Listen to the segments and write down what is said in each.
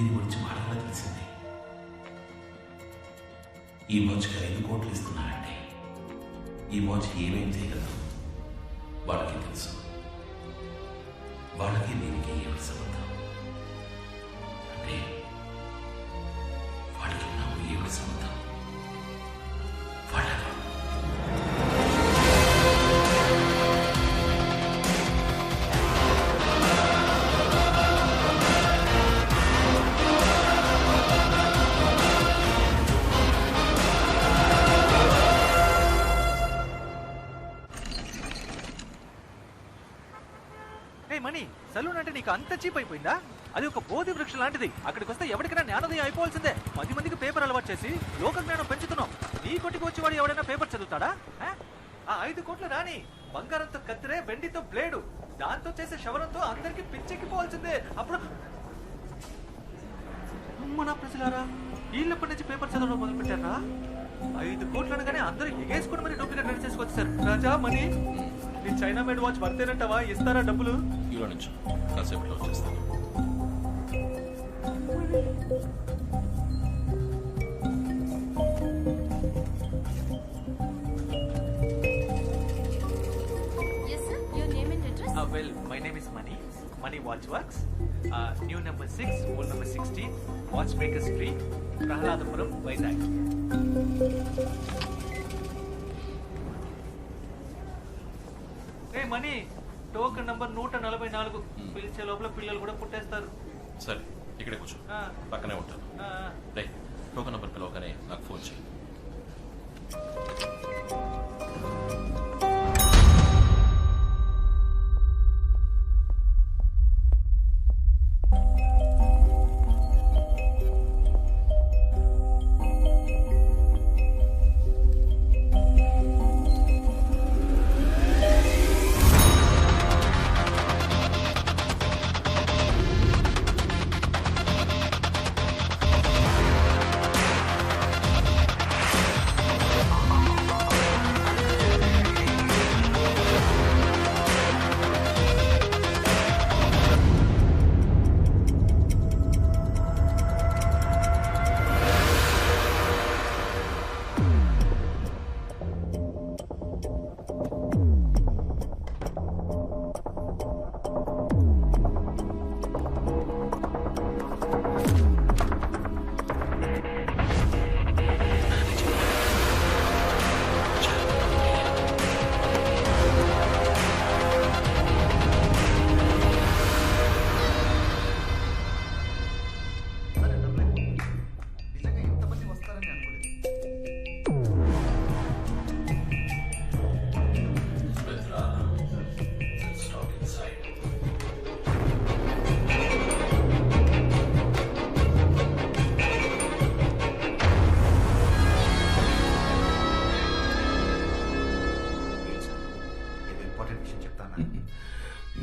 దీని గురించి మాటలా తెలిసింది. ఈ వాచ్కి 5 కోట్లు ఇస్తున్నానంటే ఈ వాచ్ ఏమేం చేయగలదు వాళ్ళకి తెలుసు. వాళ్ళకి దీనికి ఏమిటి సంబంధం? అంటే వాళ్ళకి నాకు ఏమిటి సంబంధం? వాళ్ళకి మనీ సలూన్ అంటే నీకు అంత చీప్ అయిపోయిందా? అది ఒక బోధి వృక్షం లాంటిది. అక్కడికి వస్తే ఎవరికైనా జ్ఞానోదయం అయిపోవాల్సిందే. 10 మందికి పేపర్ అలవాటు చేసి లోక జ్ఞానం పెంచుతున్నావు. నీ కొట్టుకు వచ్చేవాడు ఎవడైనా పేపర్ చదువుతాడా? ఆ 5 కోట్ల రాని బంగారంతో కత్తిరే, వెండితో బ్లేడు, దాంతో చేసే శవరంతో అందరికి పిచ్చెక్కిపోవాల్సిందే. అప్పుడు మన ప్రజలారా వీళ్ళప్పటి నుంచి పేపర్ చదవడం మొదలు పెట్టారా? 5 కోట్లు అనగానే అందరూ ఎగేసుకుని మరి డబ్బులు రెడీ చేసుకొచ్చారు. రాజా మనీ నీ చైనా మేడ్ వాచ్ వర్తేనంటావా? ఇస్తారా డబ్బులు? ఈలో నుంచి కాసేపులో వచ్చేస్తాను. Well, my name is Mani. Mani Watch Works. New number 6, old number 16. Watchmaker Street, Prahaladapuram, Vizag. Hey Mani, token number 144. పిలిచే లోపల పిల్లలు కూడా పుట్టేస్తారు. సరే, ఇక్కడే కూర్చో, పక్కనే ఉంటాను. రే, టోకెన్ నంబర్ పిలవగానే నాకు ఫోన్ చేయి.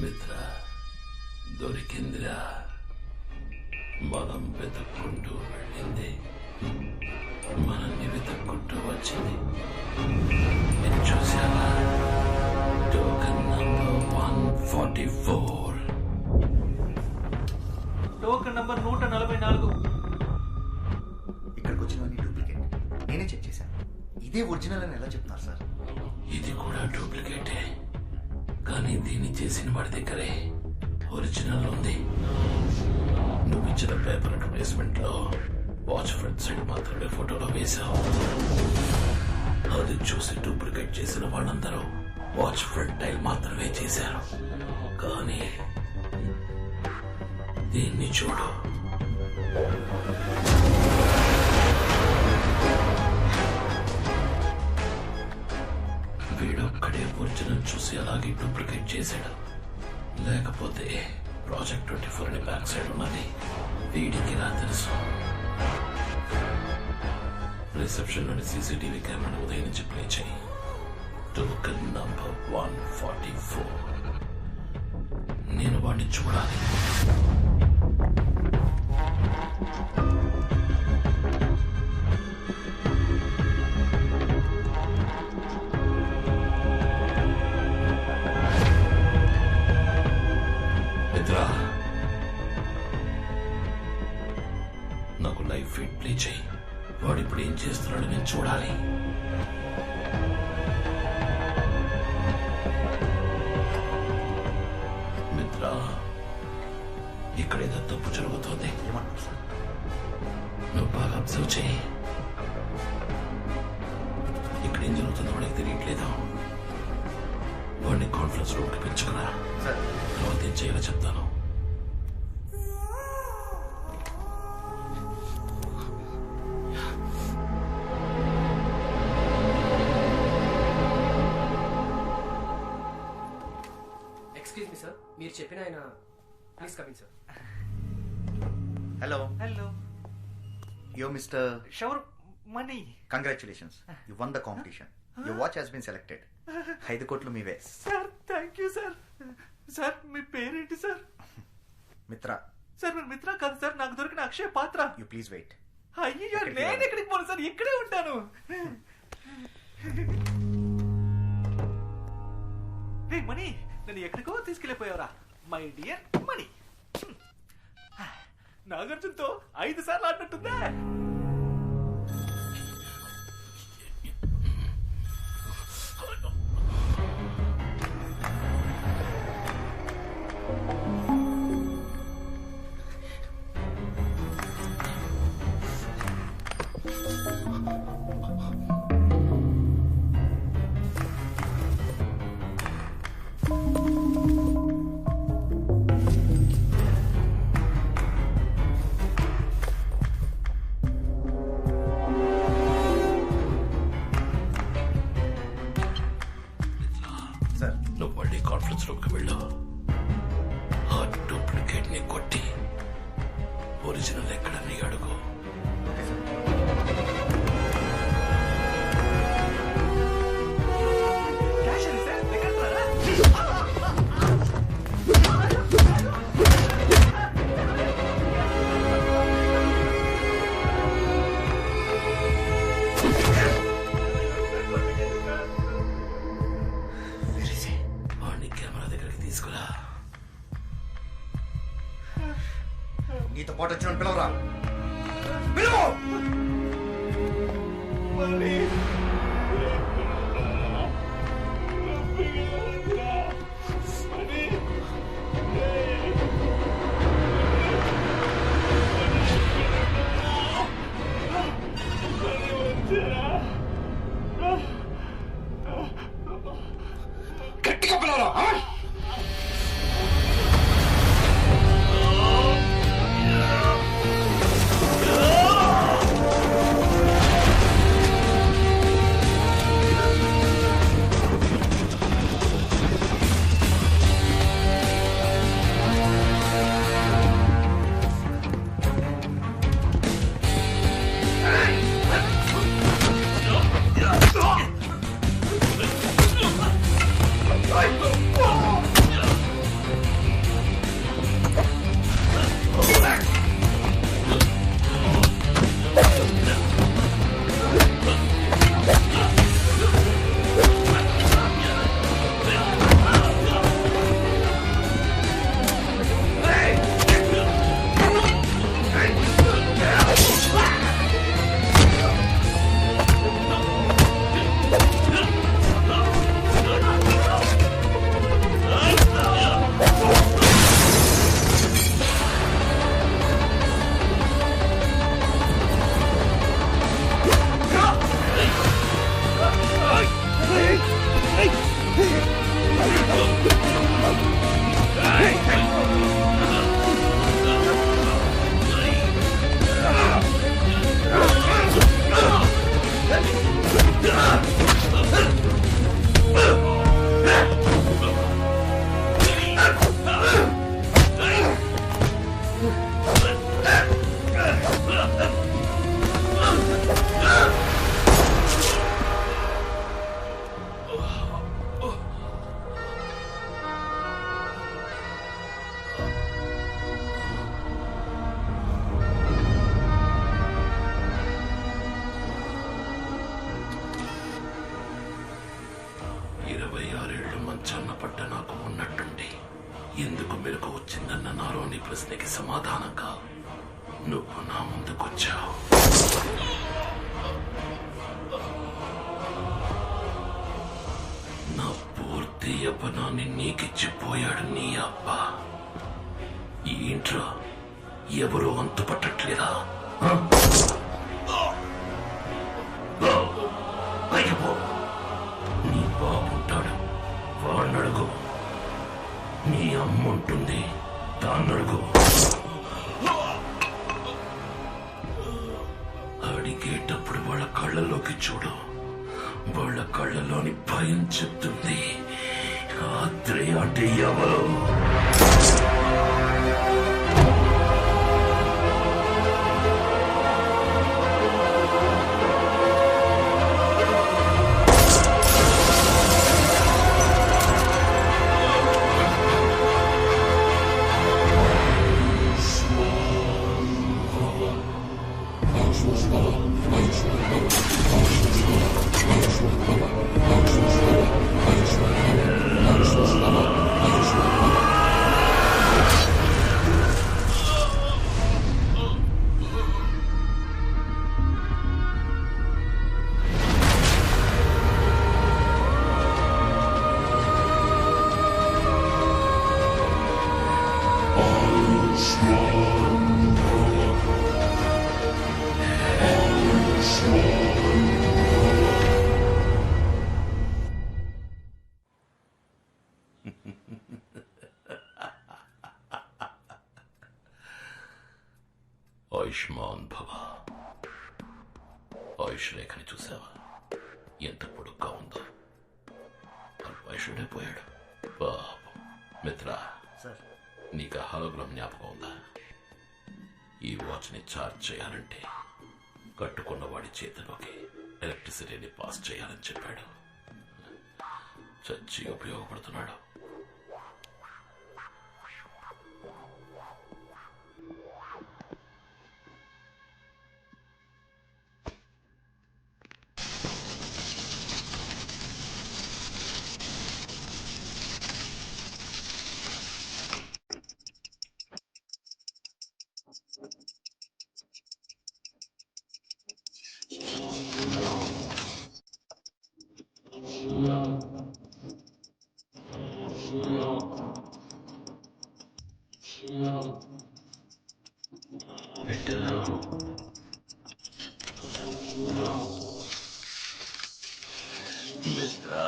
మిత్ర, దొరికిందిరా. మనం వెతుక్కుంటూ వెళ్ళింది మనల్ని వెతుక్కుంటూ వచ్చింది. మీరు చూసారా? Token number 144. Token number 144. ఇక్కడికి వచ్చినవన్నీ డూప్లికేట్. నేనే చెక్ చేశాను. ఇదే ఒరిజినల్ అని ఎలా చెప్తున్నారు సార్? ఇది కూడా డూప్లికేటే, కానీ దీన్ని చేసిన వాడి దగ్గరే ఒరిజినల్ ఉంది. నువ్వు ఇచ్చిన పేపర్ అడ్వర్టైజ్మెంట్ లో వాచ్ ఫ్రంట్ సైడ్ మాత్రమే ఫోటోలో వేశావు. అది చూసి డూప్లికేట్ చేసిన వాళ్ళందరూ వాచ్ ఫ్రంట్ టైల్ మాత్రమే చేశారు. కానీ దీన్ని చూడు, వీడొక్కడే ఒరిజినల్ చూసి అలాగే డూప్లికేట్ చేశాడు. లేకపోతే ప్రాజెక్ట్ 24 అని బ్యాక్ సైడ్ ఉన్నది వీడికి రా తెలుసు. రిసెప్షన్ లోని సీసీటీవీ కెమెరా ఉదయం నుంచి ప్లే చేయి. Token number 144. నేను వాడిని చూడాలి. నాకు లైఫ్ ఫీడ్ ప్లే చేయి. వాడు ఇప్పుడు ఏం చేస్తున్నాడు నేను చూడాలి. మిత్ర, ఇక్కడేదో తప్పు జరుగుతోంది. నువ్వు బాగా అబ్జర్వ్ చేయి. ఇక్కడ ఏం జరుగుతుందో వాడికి తెలియట్లేదు. వాడిని కాన్ఫరెన్స్ రూమ్కి పెంచుకురా. తర్వాత ఏం చేయాలో చెప్తాను. ఎక్స్క్యూజ్ మీ సార్, మీరు చెప్పిన ఆయన please coming sir. Hello hello, yo mister షవర్ మనీ. Congratulations, you won the competition. Your watch has been selected. 5 కోట్లు మీవే. Sir thank you sir. Sir మీ పేరేంటి సార్? మిత్ర. సార్ మీరు మిత్ర కాదు సార్, నాకు దొరికిన అక్షయ పాత్ర. You please wait. అయ్యో నేను ఎక్కడికి పోను సార్, ఇక్కడే ఉంటాను. రే మనీ, నన్ను ఎక్కడికో తీసుకెళ్ళిపోయావరా మై డియర్ మనీ. నాగార్జునతో 5 సార్లు ఆడినట్టుందా? నువ్వు మళ్ళీ కాన్ఫరెన్స్ రూమ్కి వెళ్ళు. ఆ డూప్లికేట్ ని కొట్టి ఒరిజినల్ ఎక్కడని అడుగు. నీతో పాటు వచ్చిన పిలవరా. పిలువు. గట్టిగా పిలవరా. పడ్డ నాకు ఉన్నట్టుండి ఎందుకు మెలకు వచ్చిందన్న నాలోని ప్రశ్నకి సమాధానంగా నువ్వు నా ముందుకొచ్చావు. నా పూర్తి యవ్వనాన్ని నీకిచ్చిపోయాడు నీ అబ్బ. ఈ ఇంట్లో ఎవరూ అంతుపట్టట్లేదా? పైకి పో. నీ బాబుంటాడు, వాణ్ణడుగు. నీ అమ్ముంటుంది, దాన్నడుగు. అడిగేటప్పుడు వాళ్ళ కళ్ళల్లోకి చూడు. వాళ్ళ కళ్ళలోని భయం చెప్తుంది రాత్రి అంటే ఎవరు. ఆయుష్మాన్ భవ. ఆయుష్ రేఖని చూసావా? ఎంత పొడుగ్గా ఉందో. అల్పాయుషుడైపోయాడు పాపం. మిత్ర, సార్ నీకు హాలోగ్రామ్ జ్ఞాపకం ఉందా? ఈ వాచ్ని ఛార్జ్ చేయాలంటే కట్టుకున్న వాడి చేతిలోకి ఎలక్ట్రిసిటీని పాస్ చేయాలని చెప్పాడు. చచ్చి ఉపయోగపడుతున్నాడు. మిత్రా,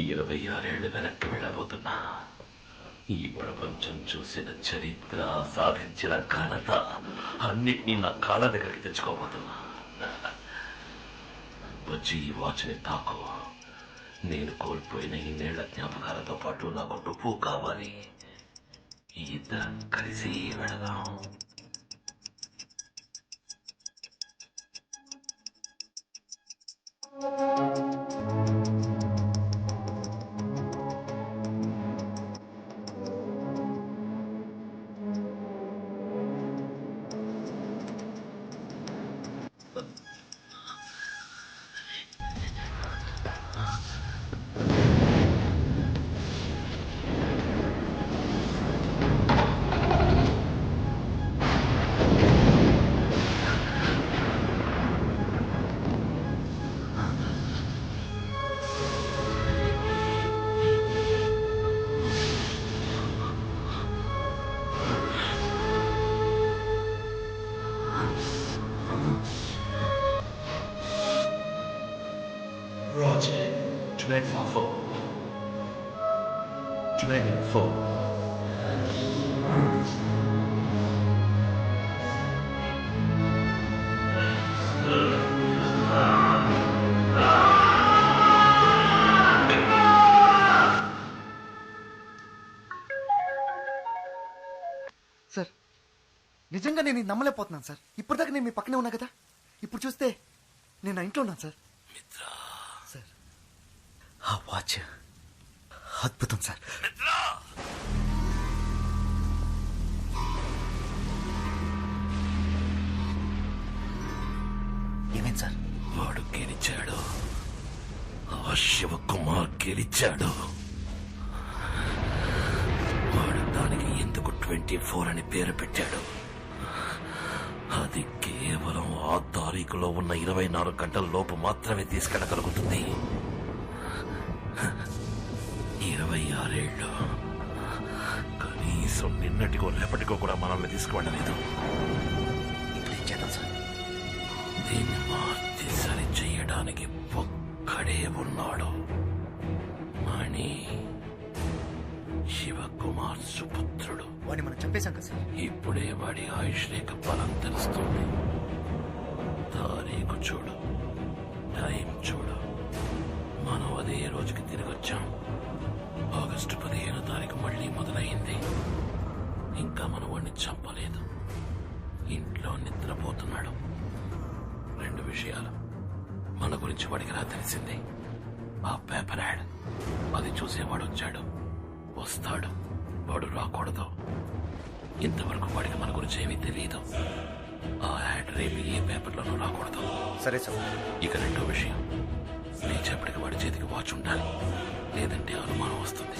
26 వెనక్కి వెళ్ళబోతున్నా. ఈ ప్రపంచం చూసిన చరిత్ర, సాధించిన ఘనత అన్నిటినీ నా కాళ్ళ దగ్గరికి తెచ్చుకోబోతున్నా. వచ్చి ఈ వాచ్ని తాకు. నేను కోల్పోయిన ఇన్నేళ్ల జ్ఞాపకాలతో పాటు నాకు నువ్వు కావాలి. ఇద్దరం కలిసి వెళదాం. Roger, 24. 24. సార్ నిజంగా నేను ఇది నమ్మలేకపోతున్నాను సార్. ఇప్పటిదాకా నేను మీ పక్కనే ఉన్నా కదా, ఇప్పుడు చూస్తే నేను నా ఇంట్లో ఉన్నాను సార్. సార్ ఆ వాచ్ అద్భుతం సార్. ఏమైంది సార్? వాడు గెలిచాడు. ఆ శివకుమార్ గెలిచాడు. వాడు దానికి ఎందుకు 24 అని పేరు పెట్టాడు. అది కేవలం ఆ తారీఖులో ఉన్న 24 గంటల లోపు మాత్రమే తీసుకెళ్ళగలుగుతుంది. 26 ఏళ్ళు కనీసం నిన్నటికో రేపటికో కూడా మనల్ని తీసుకువెళ్ళలేదు. ఇప్పుడు ఏం చేద్దాం సార్? దీన్ని మార్చి సరి చెయ్యడానికి ఒక్కడే ఉన్నాడు. మణి, శివకుమార్ సుపుత్రుడు. వాడిని మనం చంపేశాం కదా సార్? ఇప్పుడే వాడి ఆయుష్ రేఖ బలం తెలుస్తుంది. తారీఖు చూడు, టైం చూడు. మనం అదే రోజుకి తిరిగి వచ్చాం. ఆగస్టు 15వ తారీఖు మళ్ళీ మొదలైంది. ఇంకా మనం వాడిని చంపలేదు. ఇంట్లో నిద్రపోతున్నాడు. 2 విషయాలు మన గురించి వాడికి రా తెలిసింది. ఆ పేపర్ యాడ్, అది చూసేవాడు వచ్చాడు, వస్తాడు, వాడు రాకూడదు. ఇంతవరకు వాడికి మన గురించి ఏమీ తెలియదు. ఆ యాడ్ రేపు ఏ పేపర్లోనూ రాకూడదు. సరే సార్. ఇక 2వ విషయం, లేచేపటికి వాడి చేతికి వాచ్ ఉండాలి, లేదంటే అనుమానం వస్తుంది.